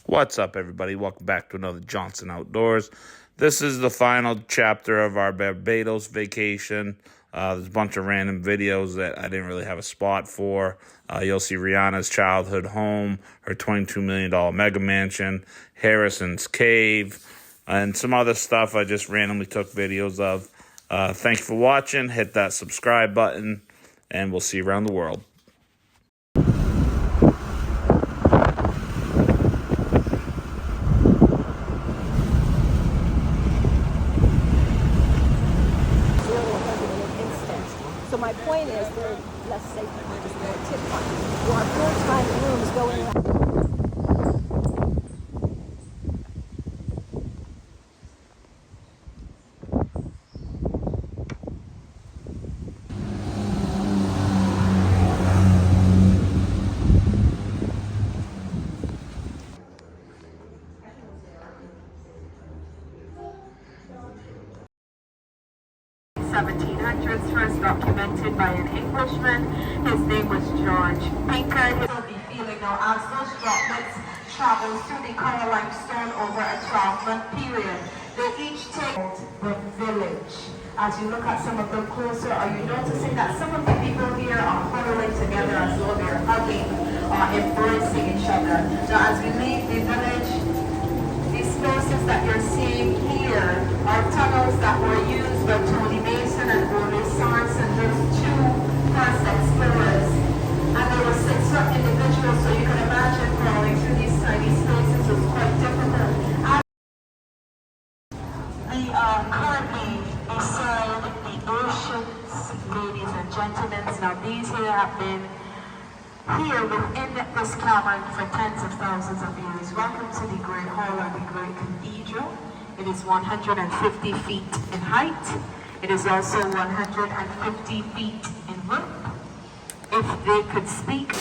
What's up, everybody? Welcome back to another Johnson Outdoors. This is the final chapter of our Barbados vacation. There's a bunch of random videos that I didn't really have a spot for. You'll see Rihanna's childhood home, her $22 million mega mansion, Harrison's cave, and some other stuff I just randomly took videos of. Thank you for watching. Hit that subscribe button, and we'll see you around the world. So my point is, there are less safety features, more tip points. There are full-time rooms going around. First documented by an Englishman. His name was George Pinkard. He'll be feeling now as those droplets travel through the coral limestone over a 12-month period. They each take the village. As you look at some of them closer, are you noticing that some of the people here are huddling together as though they're hugging or embracing each other? Now as we leave the village, these spaces that you're seeing here are tunnels that were used by Tony Mason and Ole Sorensen, those two first explorers. And there were 6 individuals, so you can imagine crawling through these tiny spaces was quite difficult. We are currently beside the oceans, ladies and gentlemen. Now these here have been here within this cavern for tens of thousands of years. Welcome to the Great Hall or the Great Cathedral. It is 150 feet in height. It is also 150 feet in width. If they could speak.